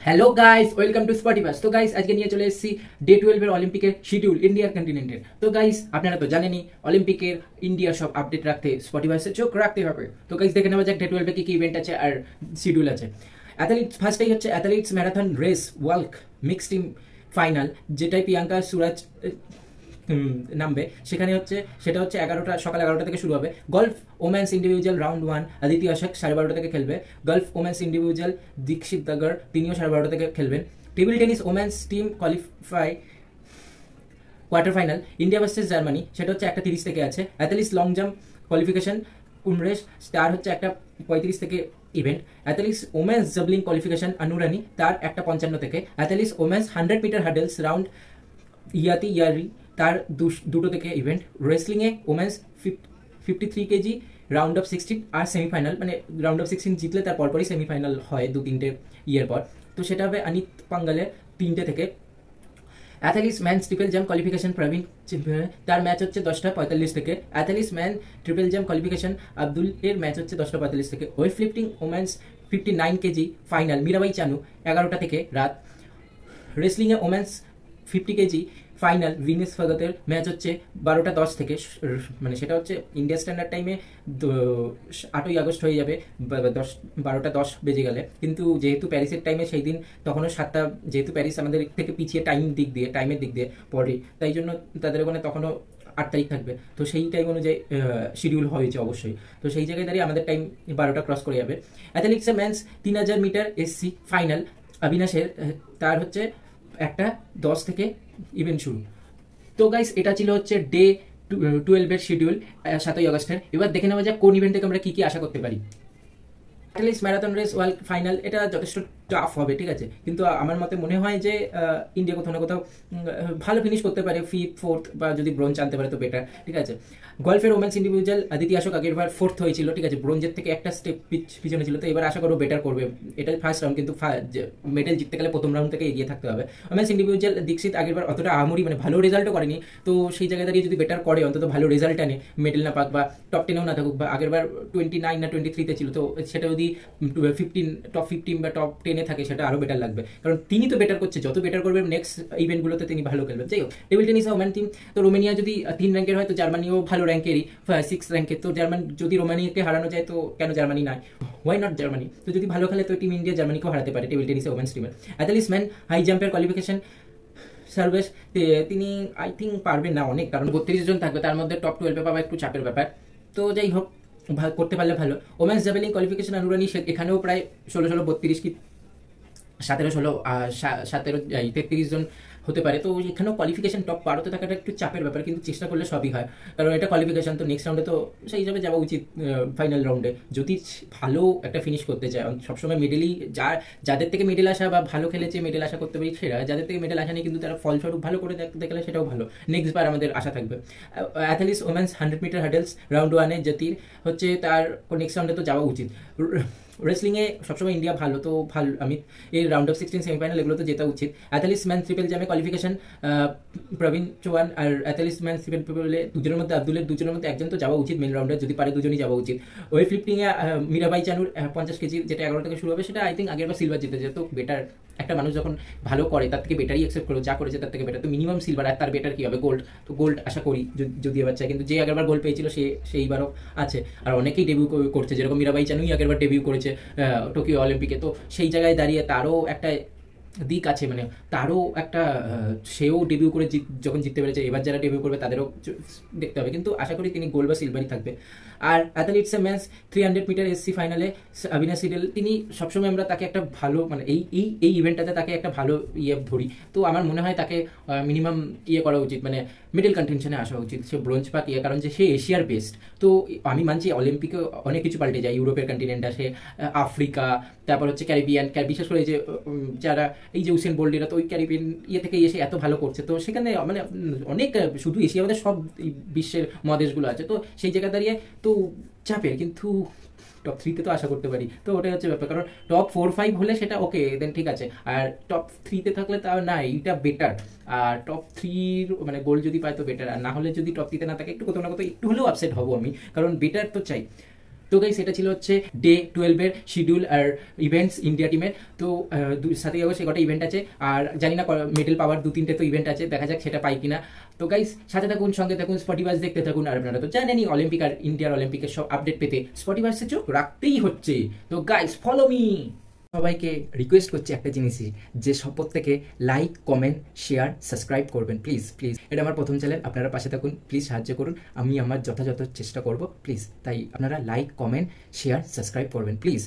Hello guys, welcome to স্পটিভাস। তো guys, আজকে নিয়ে চলে এসেছি ডে 12 এর অলিম্পিকের শিডিউল ইন্ডিয়ার কন্টিনেন্টের। তো গাইস, আপনারা তো জানেনই অলিম্পিকের ইন্ডিয়ার সব আপডেট রাখতে স্পটিভাসে চোখ রাখতে হবে। তো গাইস, দেখে নেওয়া যাক ডে 12 এ কি কি ইভেন্ট আছে আর শিডিউল আছে। অ্যাথলিটস ফার্স্টেই হচ্ছে athletes marathon race walk mixed team final, যেটাই প্রিয়াঙ্কা সুরাজ নামবে। সেখানে হচ্ছে সেটা হচ্ছে সকাল 11টা থেকে শুরু হবে। Golf women's individual round 1 Aditi Ashok 12:30 থেকে খেলবে। Golf women's individual Dikshit Dagar তিনিও 12:30 থেকে খেলবেন। Table tennis women's team qualify quarter final India versus Germany, সেটা হচ্ছে 1:30 থেকে আছে। Athletes long jump qualification Kumresh তার হচ্ছে 1:35 থেকে ইভেন্ট। Athletes women's javelin qualification Anurani তার 1:55 থেকে। Athletes women's 100 metre hurdles round ইয়াতি ইয়ারি তার 2টো থেকে ইভেন্ট। রেসলিংয়ে ওমেন্স 53 কেজি রাউন্ড অফ 16 আর সেমিফাইনাল, মানে রাউন্ড অফ 16 জিতলে তার পরপরই সেমিফাইনাল হয় 2-3টে ইয়ের পর। তো সেটা হবে অনিত পাঙ্গালের 3টে থেকে। Athletes man triple jump qualification Praveen তার ম্যাচ হচ্ছে 10:45 থেকে। Athletes man triple jump qualification Abdul এর ম্যাচ হচ্ছে 10:45 থেকে। Weight lifting women's 59 KG final Mirabai Chanu 11টা থেকে রাত। রেসলিংয়ে ওমেন্স 50 কেজি ফাইনাল ভিনেস ফগতের ম্যাচ হচ্ছে 12:10 থেকে, মানে সেটা হচ্ছে ইন্ডিয়া স্ট্যান্ডার্ড টাইমে 8ই আগস্ট হয়ে যাবে 12:10 বেজে গেলে। কিন্তু যেহেতু প্যারিসের টাইমে সেই দিন তখনও 7টা, যেহেতু প্যারিস আমাদের থেকে পিছিয়ে টাইমের দিক দিয়ে পড়ে, তাই জন্য তাদের ওখানে তখনও 8 তারিখ থাকবে। তো সেই টাইম অনুযায়ী শিডিউল হয়েছে অবশ্যই। তো সেই জায়গায় দাঁড়িয়ে আমাদের টাইম 12টা ক্রস করে যাবে। অ্যাথলেটিক্সে ম্যানস 3000 মিটার এসসি ফাইনাল অবিনাশের তার হচ্ছে 1:10 থেকে ইভেন্ট শুরু। তো গাইস, এটা ছিল হচ্ছে ডে 12 এর শিডিউল 7ই আগস্টের। এবার দেখে নেওয়া যাক কোন ইভেন্ট থেকে আমরা কি কি আশা করতে পারি। Athletes marathon race world final, এটা যথেষ্ট টাফ হবে, ঠিক আছে, কিন্তু আমার মতে মনে হয় যে ইন্ডিয়া কোথাও না কোথাও ভালো ফিনিশ করতে পারে, 5th 4th বা যদি ব্রোঞ্জ আনতে পারে তো বেটার, ঠিক আছে। গলফের ওমেন্স ইন্ডিভিজুয়াল আদিতি অশোক আগের বার 4th হয়েছিল, ঠিক আছে, ব্রোঞ্জের থেকে একটা স্টেপ পিছনে ছিল। তো এবার আশা করবো বেটার করবে। এটা ফার্স্ট রাউন্ড, কিন্তু মেডেল জিততে গেলে প্রথম রাউন্ড থেকে এগিয়ে থাকতে হবে। ওমেন্স ইন্ডিভিজুয়াল দীক্ষিত আগের বার অতটা আহামরি মানে ভালো রেজাল্টও করেনি, তো সেই জায়গায় দাঁড়িয়ে যদি বেটার করে, অন্তত ভালো রেজাল্ট আনে, মেডেল না পাক বা টপ 10-এও না থাকুক, বা আগের বার 29 না 23-তে ছিল, তো সেটা যদি টপ 15 বা টপ 10-এ থাকে সেটা আরও বেটার লাগবে, কারণ তিনি তো বেটার করছে, যত বেটার করবে নেক্সট ইভেন্টগুলোতে তিনি ভালো খেলবেন। যাই হোক, টেবিল টেনিস ওমেন টিম, তো রোমানিয়া যদি 3 র্যাঙ্কের হয় তো জার্মানিও ভালো র্যাঙ্কেরই, 6 র্যাঙ্কের। তো যদি রোমানিয়াকে হারানো যায় তো কেন জার্মানি নয়, হোয়াই নট জার্মানি। তো যদি ভালো খেলে তো টিম ইন্ডিয়া জার্মানিকেও হারাতে পারে টেবিল টেনিসে ওমেন্স টিমের। অ্যাথলিটস ম্যান হাই জাম্পের কোয়ালিফিকেশন সার্ভেস তিনি আই থিঙ্ক পারবেন না অনেক, কারণ 32 জন থাকবে, তার মধ্যে টপ 12-এ পাওয়া একটু চাপের ব্যাপার। তো যাই হোক, করতে পারলে ভালো। ওমেন্স জাভেলিং কোয়ালিফিকেশন অনুরানী এখানেও প্রায় 16-32 কি 17-33 জন হতে পারে। তো এখানেও কোয়ালিফিকেশন টপ 12-তে থাকাটা একটু চাপের ব্যাপার, কিন্তু চেষ্টা করলে সবই হয়, কারণ এটা কোয়ালিফিকেশন। তো নেক্সট রাউন্ডে তো সেই হিসাবে যাওয়া উচিত, ফাইনাল রাউন্ডে যদি ভালো একটা ফিনিশ করতে চায়। সবসময় মেডেলই যাদের থেকে মেডেল আসা বা ভালো খেলেছে মেডেল আশা করতে পারি সেরা, যাদের থেকে মেডেল আসা নেই কিন্তু তারা ফলস্বরূপ ভালো করে দেখতে গেলে সেটাও ভালো, নেক্সট বার আমাদের আশা থাকবে। Athletes women's 100 metre hurdles round 1-এ জ্যোতির হচ্ছে তার নেক্সট রাউন্ডে তো যাওয়া উচিত। রেসলিংয়ে সবসময় ইন্ডিয়া ভালো, তো ভালো আমি এই রাউন্ড অফ 16 সেমিফাইনাল এগুলো তো জেতা উচিত। অ্যাথলিটস ম্যান ট্রিপল জামে কোয়ালিফিকেশন প্রবীণ চৌহান আর অ্যাথলিটস ম্যান ট্রিপলে দুজনের মধ্যে দুজনের মধ্যে একজন তো যাওয়া উচিত মেন রাউন্ডে, যদি পারে দুজনই যাওয়া উচিত। ওয়েট লিফটিংয়ে মীরাবাই চানুর 50 কেজি, যেটা 11 থেকে শুরু হবে, সেটা আই থিঙ্ক আগের বার সিলভার জিতেছে। তো বেটার, একটা মানুষ যখন ভালো করে তার থেকে বেটারই অ্যাকসেপ্ট করো, যা করেছে তার থেকে বেটার, তো মিনিমাম সিলভার, আর তার বেটার কি হবে গোল্ড। তো গোল্ড আশা করি যদি এবার চাই, কিন্তু যে আগেরবার গোল্ড পেয়েছিল সেইবারও আছে, আর অনেকেই ডেবিউ করছে, যেরকম মীরাবাই চানুই আগেরবার ডেবিউ করেছে টোকিও অলিম্পিকে। তো সেই জায়গায় দাঁড়িয়ে তারও একটা দিক আছে, মানে তারও একটা সেও ডেবিউ করে যখন জিততে পেরেছে, এবার যারা ডেবিউ করবে তাদেরও দেখতে হবে, কিন্তু আশা করি তিনি গোল্ড বা সিলভারই থাকবে। আর অ্যাথলিটসে ম্যানস 300 মিটার এসসি ফাইনালে অবিনাশ সিডেল, তিনি সবসময় আমরা তাকে একটা ভালো, মানে এই ইভেন্টটাতে তাকে একটা ভালো ধরি। তো আমার মনে হয় তাকে মিনিমাম করা উচিত, মানে মিডল কন্টেনশনে আসা উচিত, সে ব্রোঞ্জ পাক কারণ যে সে এশিয়ার বেস্ট। তো আমি মানছি অলিম্পিকে অনেক কিছু পাল্টে যায়, ইউরোপের কন্টিনেন্ট আসে, আফ্রিকা, তারপর হচ্ছে ক্যারিবিয়ান, বিশেষ করে যে যারা এই যে উসেন বোল্টেরা, তো ওই ক্যারিবিয়ান থেকে এসে এত ভালো করছে। তো সেখানে মানে অনেক, শুধু এশিয়া আমাদের সব বিশ্বের মহাদেশগুলো আছে, তো সেই জায়গায় দাঁড়িয়ে তো চাপের, কিন্তু টপ 3-তে তো আশা করতে পারি। তো ওটাই হচ্ছে ব্যাপার, কারণ টপ 4-5 হলে সেটা ওকে, দেন ঠিক আছে, আর টপ 3-তে থাকলে তাও না, এইটা বেটার। আর টপ 3 মানে গোল যদি পায় তো বেটার, আর না হলে যদি টপ 3-তে না থাকে একটু কোথাও না কোথাও একটু হলেও আপসেট হবো আমি, কারণ বেটার তো চাই। তো গাইস এটা ছিল হচ্ছে ডে 12 এর শিডিউল আর ইভেন্টস ইন্ডিয়া টিমের। তো 7ই আগস্ট কটা ইভেন্ট আছে, আর জানি না মেডেল পাওয়ার 2-3টে তো ইভেন্ট আছে, দেখা যাক সেটা পাই কিনা। তো গাইস সাথে থাকুন, সঙ্গে থাকুন, স্পটিভার্স দেখতে থাকুন। আর আপনারা তো জানেনই অলিম্পিক আর ইন্ডিয়ার অলিম্পিকের সব আপডেট পেতে স্পটিভার্সে চোখ রাখতেই হচ্ছে। তো গাইস ফলো মি। সবাইকে রিকোয়েস্ট করছি একটা জিনিসই, যে সব প্রত্যেকে লাইক, কমেন্ট, শেয়ার, সাবস্ক্রাইব করবেন প্লিজ প্লিজ। এটা আমার প্রথম চ্যানেল, আপনারা পাশে থাকুন প্লিজ, সাহায্য করুন, আমি আমার যথাযথ চেষ্টা করব প্লিজ। তাই আপনারা লাইক, কমেন্ট, শেয়ার, সাবস্ক্রাইব করবেন প্লিজ।